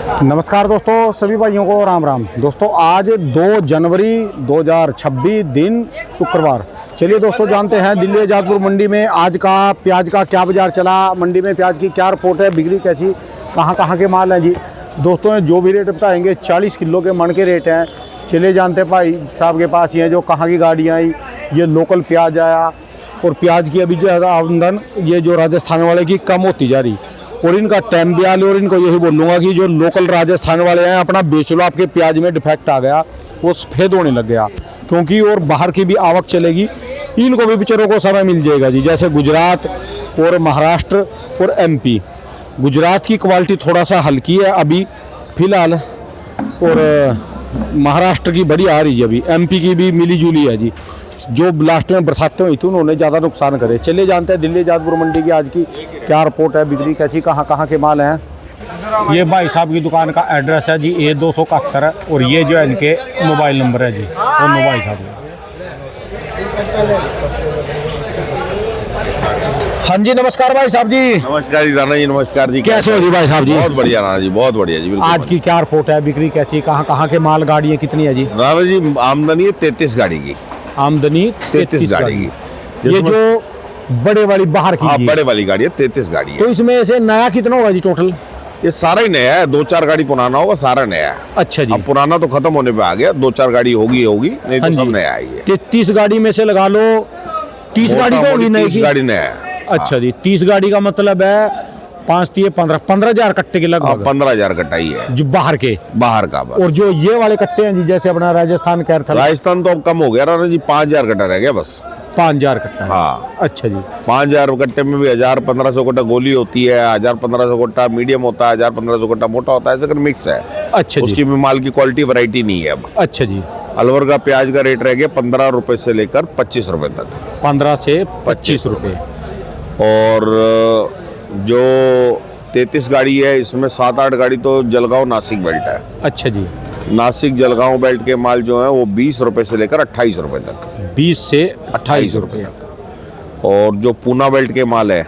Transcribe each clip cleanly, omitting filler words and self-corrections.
नमस्कार दोस्तों, सभी भाइयों को राम राम। दोस्तों आज 2 जनवरी 2026 दिन शुक्रवार। चलिए दोस्तों जानते हैं दिल्ली आजादपुर मंडी में आज का प्याज का क्या बाजार चला, मंडी में प्याज की क्या रिपोर्ट है, बिक्री कैसी, कहाँ के माल हैं जी। दोस्तों जो भी रेट बताएंगे 40 किलो के मन के रेट हैं। चलिए जानते हैं भाई साहब के पास ये जो कहाँ की गाड़ियाँ आई, ये लोकल प्याज आया और प्याज की अभी ज़्यादा आमदन ये जो राजस्थान वाले की कम होती जा रही और इनका टाइम भी आ लिया। और इनको यही बोलूँगा कि जो लोकल राजस्थान वाले हैं अपना बेच लो, आपके प्याज में डिफेक्ट आ गया, वो सफ़ेद होने लग गया, क्योंकि और बाहर की भी आवक चलेगी, इनको भी बेचारों को समय मिल जाएगा जी। जैसे गुजरात और महाराष्ट्र और एमपी। गुजरात की क्वालिटी थोड़ा सा हल्की है अभी फ़िलहाल, और महाराष्ट्र की बड़ी आ रही है अभी, एमपी की भी मिली जुली है जी। जो लास्ट में बरसातें हुई थी उन्होंने ज़्यादा नुकसान करे। चलिए जानते हैं दिल्ली आजादपुर मंडी की आज की क्या रिपोर्ट है, बिक्री कैसी, कहाँ के माल हैं। ये भाई साहब की दुकान का एड्रेस है जी A271 है, और ये जो है इनके मोबाइल नंबर है जी, वो मोबाइल साहब। हाँ जी नमस्कार भाई साहब जी। नमस्कार जी राणा जी, नमस्कार जी। कैसे हो जी भाई साहब जी? बहुत बढ़िया राणा जी, बहुत बढ़िया जी। आज की क्या रिपोर्ट है, बिक्री कैसी, कहाँ के माल, गाड़ियाँ कितनी है जी? राणा जी आमदनी है 33 गाड़ी की। आमदनी 33 गाड़ी की। ये जो बड़े वाली बाहर की, हाँ बड़े वाली गाड़ी है, 33 गाड़ी है। तो इसमें से नया कितना होगा जी टोटल? ये सारा ही नया है, 2-4 गाड़ी पुराना होगा, सारा नया है। अच्छा जी। अब पुराना तो खत्म होने पे आ गया, 2-4 गाड़ी होगी, नहीं तो सब नया है। 30 गाड़ी में से लगा लो 30 गाड़ी तो होगी नई की। 30 गाड़ी नया है। अच्छा जी, 30 गाड़ी का मतलब है 15,000 कट्टे के लगभग। 15,000 कट्टा ही है जो बाहर का बस। और जो ये वाले कट्टे हैं जी, जैसे अपना राजस्थान कैरथल। राजस्थान तो अब कम हो गया राणा जी, 5,000 कट्टा रह गया बस। 5,000 कट्टा। हाँ अच्छा जी। 5,000 कट्टे में भी 1,000-1,500 कट्टा गोली होती है, 1,000-1,500 कट्टा मीडियम होता है, 1,000-1,500 कट्टा मोटा होता है, ऐसे कर मिक्स है। अच्छा जी। उसकी भी माल की क्वालिटी वैरायटी नहीं है अब। अच्छा जी। अलवर का प्याज का रेट रह गया 15 रुपए से लेकर 25 रुपए तक। 15 से 25 रुपए। और जो 33 गाड़ी है इसमें 7-8 गाड़ी तो जलगांव नासिक बेल्ट है। अच्छा जी। नासिक जलगांव बेल्ट के माल जो है वो 20 रुपए से लेकर 28 रुपए तक। 20 से 28 रुपए। और जो पूना बेल्ट के माल है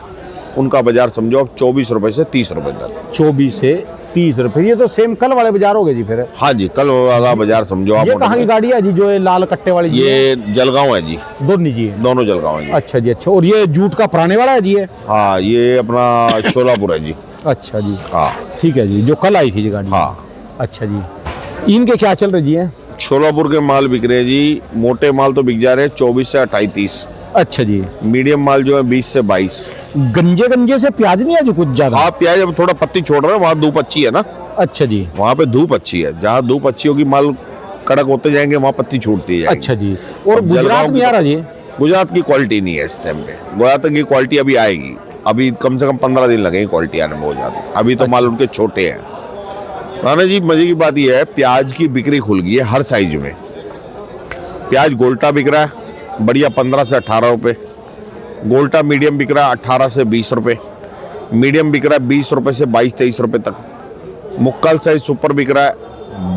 उनका बाजार समझो अब 24 रुपए से 30 रुपए तक। 24 से 30 रुपए। ये तो सेम कल वाले बाजार हो गए जी फिर? हाँ जी, कल वाला बाजार समझो आप। ये कहाँ की गाड़ी है जी जो ये लाल कट्टे वाली? ये जलगांव है जी। दोनों जी? दोनों जलगांव है जी। अच्छा जी। अच्छा, और ये जूट का पुराने वाला है जी? ये हाँ, ये अपना शोलापुर है जी। अच्छा जी। हाँ ठीक है जी, जो कल आई थी जी गाड़ी। हाँ। अच्छा जी। इनके क्या चल रहे जी हैं? शोलापुर के माल बिक रहे हैं जी। मोटे माल तो बिक जा रहे हैं 24 से 28-30। अच्छा जी। मीडियम माल जो है 20 से 22। गंजे से प्याज नहीं है जी कुछ ज्यादा? हाँ, प्याज अब थोड़ा पत्ती छोड़ रहा है, वहाँ धूप अच्छी है ना। अच्छा जी। वहाँ पे धूप अच्छी है, जहाँ धूप अच्छी होगी माल कड़क होते जाएंगे, वहाँ पत्ती छूटती है। अच्छा जी। और गुजरात में आ रहा जी? गुजरात की क्वालिटी नहीं है इस टाइम पे। गुजरात की क्वालिटी अभी आएगी, अभी कम से कम 15 दिन लगेंगे क्वालिटी आने में हो जाती। अभी तो माल उनके छोटे हैं। राणा जी मजे की बात यह है, प्याज की बिक्री खुल गई है हर साइज में। प्याज गोल्टा बिक रहा है बढ़िया 15 से 18 रुपए। गोल्टा मीडियम बिक रहा है 18 से 20 रुपए। मीडियम बिक रहा है 20 रुपए से 22-23 रुपए तक। मुक्कल साइज सुपर बिक रहा है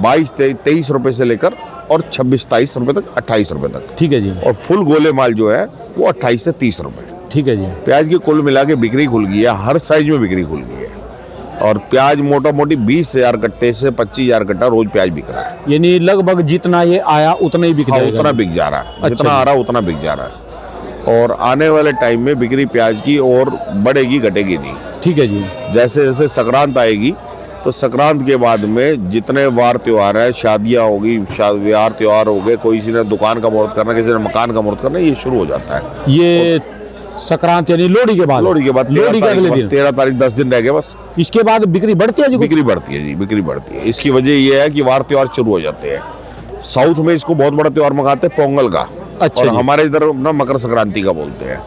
22-23 रुपए से लेकर और 26-27 रुपए तक, 28 रुपए तक। ठीक है जी। और फुल गोले माल जो है वो 28 से 30 रुपए। ठीक है जी। प्याज की कुल मिला के बिक्री खुल गई है, हर साइज में बिक्री खुल गई है। और प्याज मोटा मोटी 20,000 कट्टे से 25,000 कट्टा रोज प्याज बिक रहा है। यानी लगभग जितना ये आया उतना ही बिक जाएगा? उतना बिक जा रहा है। अच्छा जितना आ रहा है उतना बिक जा रहा है। और आने वाले टाइम में बिक्री प्याज की और बढ़ेगी, घटेगी नहीं। ठीक है जी। जैसे जैसे संक्रांत आएगी तो संक्रांत के बाद में जितने वार त्योहार है, शादियाँ होगी, वार त्योहार हो गए, किसी ने दुकान का मुहूर्त करना, किसी ने मकान का मुहूर्त करना, ये शुरू हो जाता है। ये संक्रांत यानी लोहड़ी के बाद? लोहड़ी के बाद 13 तारीख 10 दिन रह गए बस। इसके बाद बिक्री बढ़ती है जी? बिक्री बढ़ती है जी, बिक्री बढ़ती है। इसकी वजह यह है कि वार त्योहार शुरू हो जाते हैं। साउथ में इसको बहुत बड़ा त्योहार मनाते हैं पोंगल का। अच्छा। और हमारे इधर ना मकर संक्रांति का बोलते हैं।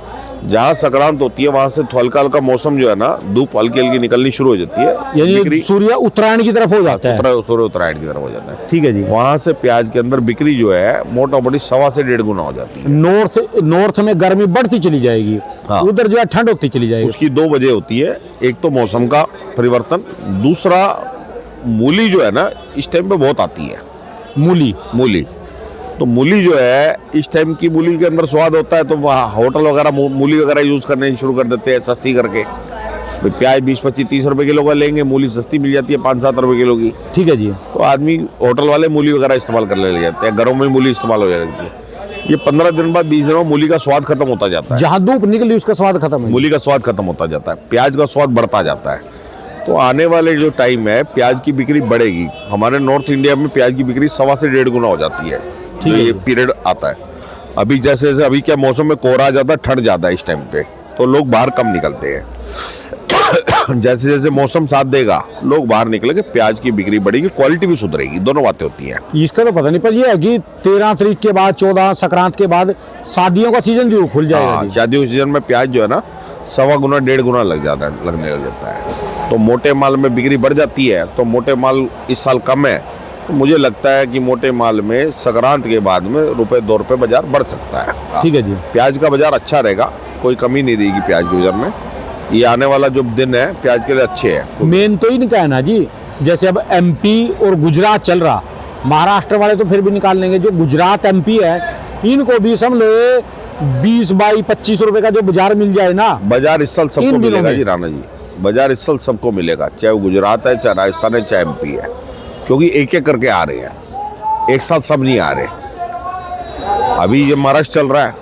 जहाँ संक्रांत होती है वहां से हल्का हल्का मौसम जो है ना, धूप हल्की हल्की निकलनी शुरू हो जाती है, यानी सूर्य उत्तरायण की तरफ हो जाता है। सूर्य उत्तरायण की तरफ हो जाता है। ठीक है जी। वहां से प्याज के अंदर बिक्री जो है मोटा मोटी 1.25 से 1.5 गुना हो जाती है। नॉर्थ में गर्मी बढ़ती चली जाएगी। हाँ। उधर जो है ठंड होती चली जाएगी। उसकी 2 वजह होती है, एक तो मौसम का परिवर्तन, दूसरा मूली जो है ना इस टाइम पे बहुत आती है। मूली तो मूली जो है इस टाइम की मूली के अंदर स्वाद होता है, तो होटल वगैरह मूली वगैरह यूज करने शुरू कर देते हैं सस्ती करके। भाई प्याज 20-25-30 रुपए किलो का लेंगे, मूली सस्ती मिल जाती है 5-7 रुपए किलो की, ठीक है जी। तो आदमी होटल वाले मूली वगैरह इस्तेमाल कर ले जाते हैं, घरों में मूली इस्तेमाल हो जाती है। ये 15 दिन बाद 20 दिन में मूली का स्वाद खत्म होता जाता है, जहाँ धूप निकली उसका स्वाद खत्म है। मूली का स्वाद खत्म होता जाता है, प्याज का स्वाद बढ़ता जाता है। तो आने वाले जो टाइम है प्याज की बिक्री बढ़ेगी। हमारे नॉर्थ इंडिया में प्याज की बिक्री 1.25 से 1.5 गुना हो जाती है, ठीक तो है। ये पीरियड आता है। अभी जैसे जैसे अभी क्या मौसम में कोहरा ज्यादा, ठंड ज्यादा है इस टाइम पे, तो लोग बाहर कम निकलते हैं। जैसे जैसे मौसम साथ देगा लोग बाहर निकलेंगे, प्याज की बिक्री बढ़ेगी, क्वालिटी भी सुधरेगी, दोनों बातें होती हैं। इसका तो पता नहीं, पर ये है कि 13 तारीख के बाद, 14 संक्रांत के बाद शादियों का सीजन जो खुल जाएगा हाँ, जी। शादियों के सीजन में प्याज जो है ना 1.25 गुना 1.5 गुना लगने लग जाता है। तो मोटे माल में बिक्री बढ़ जाती है, तो मोटे माल इस साल कम है, तो मुझे लगता है कि मोटे माल में संक्रांत के बाद में ₹1-2 बाजार बढ़ सकता है। ठीक है जी। प्याज का बाजार अच्छा रहेगा, कोई कमी नहीं रहेगी प्याज के बाजार में। ये आने वाला जो दिन है प्याज के लिए अच्छे है। मेन तो इनका है ना जी, जैसे अब एमपी और गुजरात चल रहा, महाराष्ट्र वाले तो फिर भी निकाल लेंगे, जो गुजरात एमपी है इनको भी समझ लो 20-22-25 रुपए का जो बाजार मिल जाए ना, बाजार इस साल सबको इन दिनों मिलेगा में। जी राणा जी, बाजार इस साल सबको मिलेगा, चाहे वो गुजरात है, चाहे राजस्थान है, चाहे एमपी है, क्योंकि एक एक करके आ रहे हैं, एक साथ सब नहीं आ रहे। अभी ये महाराष्ट्र चल रहा है,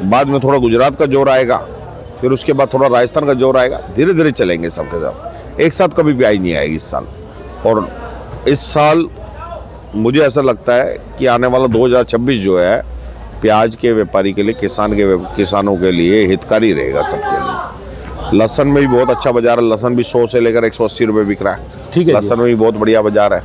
बाद में थोड़ा गुजरात का जोर आएगा, फिर उसके बाद थोड़ा राजस्थान का जोर आएगा, धीरे धीरे चलेंगे सबके सब, एक साथ कभी प्याज नहीं आएगी इस साल। और इस साल मुझे ऐसा लगता है कि आने वाला 2026 जो है प्याज के व्यापारी के लिए, किसानों के लिए हितकारी रहेगा सबके लिए। लहसन में भी बहुत अच्छा बाजार है, लहसन भी 100 से लेकर 180 रुपये बिक रहा है। ठीक है जी। लहसन में भी बहुत बढ़िया बाजार है,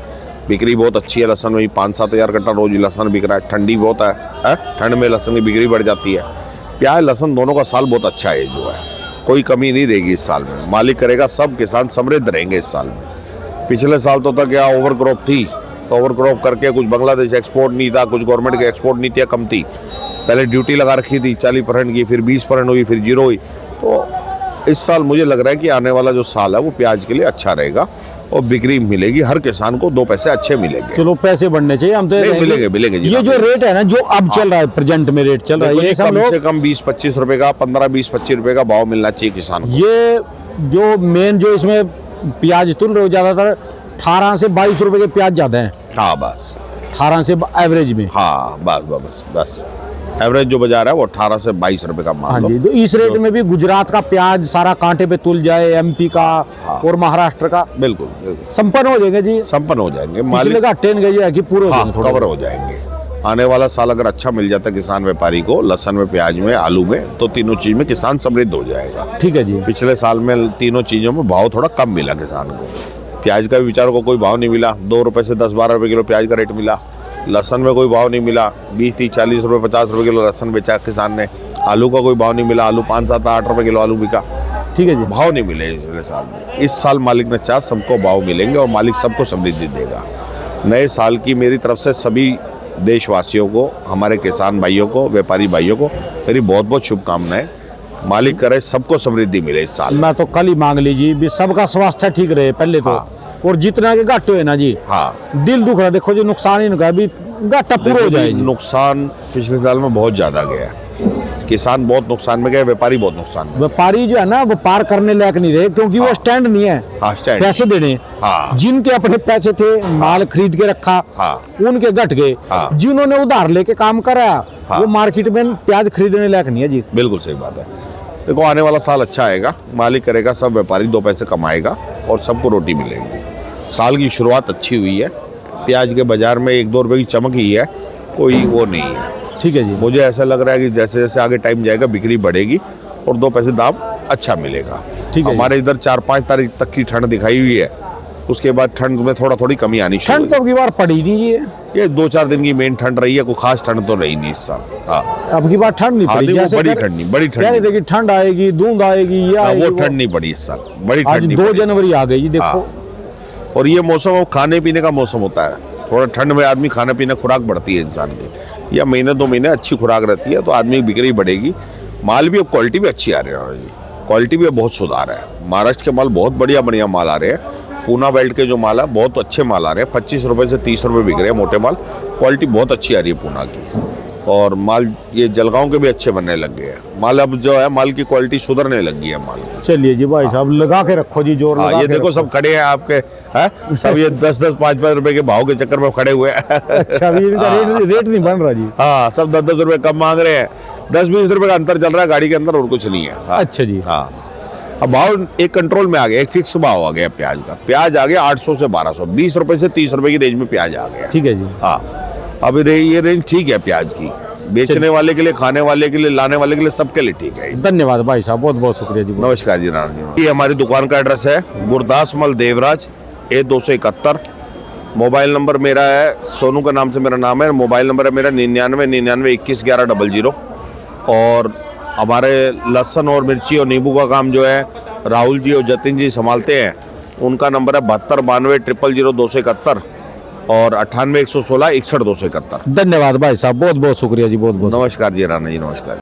बिक्री बहुत अच्छी है। लहसन में भी 5-7 हज़ार कट्टा रोज लहसन बिक रहा है, ठंडी बहुत है, ठंड में लहसन की बिक्री बढ़ जाती है। प्याज लहसन दोनों का साल बहुत अच्छा है जो है, कोई कमी नहीं रहेगी इस साल में, मालिक करेगा, सब किसान समृद्ध रहेंगे इस साल में। पिछले साल तो था क्या ओवर क्रॉप थी, तो ओवर क्रॉप करके कुछ बांग्लादेश एक्सपोर्ट नहीं था, कुछ गवर्नमेंट के एक्सपोर्ट नीतियाँ कम थी, पहले ड्यूटी लगा रखी थी 40% की, फिर 20% हुई, फिर 0 हुई। तो इस साल मुझे लग रहा है कि आने वाला जो साल है वो प्याज के लिए अच्छा रहेगा और बिक्री मिलेगी, हर किसान को 2 पैसे अच्छे मिलेंगे। चलो पैसे बढ़ने चाहिए, हम तो नहीं, मिलेंगे जी, ये जो रेट है ना जो अब चल रहा है, प्रेजेंट में रेट चल रहा है, देखो ये जी, सब कम लोग, से कम 20-25 रुपए का, 15-20-25 रुपए का भाव मिलना चाहिए किसान को। ये जो मेन जो इसमें प्याज तुल रहे हो ज्यादातर 18 से 22 रुपए के प्याज ज्यादा है, हाँ बस, 18 से एवरेज में। हाँ बस एवरेज जो बाजार है वो 18 से 22 रुपए का हाँ मान लो। जी, तो इस रेट में भी गुजरात का प्याज सारा कांटे पे तुल जाए, एमपी का और महाराष्ट्र का बिल्कुल संपन्न हो जाएंगे जी, संपन्न हो जाएंगे, पिछले मालिक का 10 गए है कि पूरे हो हाँ जाएंगे, थोड़े कवर हो जाएंगे। आने वाला साल अगर अच्छा मिल जाता है किसान व्यापारी को, लहसन में, प्याज में, आलू में, तो तीनों चीज में किसान समृद्ध हो जाएगा। ठीक है जी। पिछले साल में तीनों चीजों में भाव थोड़ा कम मिला किसान को, प्याज का भी बेचारों को कोई भाव नहीं मिला, 2 रुपए से 10-12 रुपए किलो प्याज का रेट मिला। लहसन में कोई भाव नहीं मिला, 20-30-40 रुपए 50 रुपए किलो लहसन बेचा किसान ने। आलू का कोई भाव नहीं मिला, आलू 5-7-8 रुपए किलो आलू बिका। ठीक है जी। भाव नहीं मिले पिछले साल में। इस साल मालिक ने चाहा सबको भाव मिलेंगे और मालिक सबको समृद्धि देगा। नए साल की मेरी तरफ से सभी देशवासियों को, हमारे किसान भाइयों को, व्यापारी भाइयों को मेरी बहुत बहुत शुभकामनाएं। मालिक करे सबको समृद्धि मिले इस साल। मैं तो कल ही मांग लीजिए भी सबका स्वास्थ्य ठीक रहे पहले तो, और जितना के घाटे है ना जी, हाँ दिल दुख रहा, देखो जो नुकसान ही इनका भी घाटा पूरा हो जाए जी। नुकसान पिछले साल में बहुत ज्यादा गया है, किसान बहुत नुकसान में गए, व्यापारी बहुत नुकसान में। व्यापारी जो है ना व्यापार करने लायक नहीं रहे, क्योंकि वो स्टैंड नहीं है, हाँ स्टैंड पैसे देने। हाँ। जिनके अपने पैसे थे, माल खरीद के रखा, हाँ। उनके घट गए। हाँ। जिन्होंने उधार लेके काम कराया, हाँ। वो मार्केट में प्याज खरीदने लायक नहीं है जी। बिल्कुल सही बात है। देखो आने वाला साल अच्छा आएगा, मालिक करेगा, सब व्यापारी 2 पैसे कमाएगा और सबको रोटी मिलेगी। साल की शुरुआत अच्छी हुई है, प्याज के बाजार में 1-2 रुपए की चमक ही है, कोई वो नहीं है। ठीक है जी। मुझे ऐसा लग रहा है कि जैसे जैसे आगे टाइम जाएगा बिक्री बढ़ेगी और 2 पैसे दाम अच्छा मिलेगा। ठीक है। हमारे इधर 4-5 तारीख तक की ठंड दिखाई हुई है, उसके बाद ठंड में थोड़ी कमी आनी शुरू ठंड तो अब की बार पड़ी नहीं जी, ये 2-4 दिन की मेन ठंड रही है, कोई खास ठंड तो रही नहीं इस साल। हाँ अब की बार ठंड नहीं हाँ, पड़ी। नहीं, वो जैसे बड़ी कह- ठंड नहीं, बड़ी ठंड कह रहे नहीं। थे कि ठंड आएगी, धुंध आएगी, ये हाँ, आएगी, वो ठंड नहीं पड़ी इस साल, बड़ी आज ठंड नहीं 2 पड़ी। जनवरी आ गई जी, देखो। हाँ। और ये मौसम अब खाने पीने का मौसम होता है, थोड़ा ठंड में आदमी खाना पीना खुराक बढ़ती है इंसान की, या महीने 2 महीने अच्छी खुराक रहती है तो आदमी की बिक्री बढ़ेगी। माल भी अब क्वालिटी भी अच्छी आ रही है जी, क्वालिटी भी बहुत सुधार है। महाराष्ट्र के माल बहुत बढ़िया माल आ रहे हैं, पूना बेल्ट के जो माल है बहुत अच्छे माल आ रहे हैं, 25 रुपए से 30 रुपए बिक रहे हैं मोटे माल, क्वालिटी बहुत अच्छी आ रही है पूना की। और माल ये जलगांव के भी अच्छे बनने लग गए हैं। माल अब जो है माल की क्वालिटी सुधरने लगी है माल की। चलिए जी भाई साहब, लगा के रखो जी, जोर हाँ, लगा ये के देखो रखो। सब खड़े हैं आपके, हैं सब ये 10-10 5-5 रुपए के भाव के चक्कर में खड़े हुए हैं। अच्छा, अभी इनका रेट नहीं बन रहा जी। हाँ, सब 10-10 रुपए कम मांग रहे हैं, 10-20 रुपए का अंतर चल रहा है गाड़ी के अंदर, और कुछ नहीं है। हाँ, अच्छा जी। हाँ, अब भाव एक कंट्रोल में आ गया, एक फिक्स भाव आ गया प्याज का। प्याज आ गया 800 से 1200, 20 रुपए से 30 रुपए की रेंज में प्याज आ गया। ठीक है जी। हाँ, अभी ये रेंज ठीक है प्याज की, बेचने वाले के लिए, खाने वाले के लिए, लाने वाले के लिए, सबके लिए ठीक है। धन्यवाद भाई साहब, बहुत बहुत शुक्रिया जी। नमस्कार जी, राणा जी। ये हमारी दुकान का एड्रेस है गुरदास मल देवराज, A271। मोबाइल नंबर मेरा है, सोनू का नाम से मेरा नाम है। मोबाइल नंबर है मेरा 99 और हमारे लहसुन और मिर्ची और नींबू का काम जो है राहुल जी और जतिन जी संभालते हैं। उनका नंबर है 7292 और 98 116 61 271। धन्यवाद भाई साहब, बहुत बहुत शुक्रिया जी, बहुत बहुत। नमस्कार जी राणा जी, नमस्कार।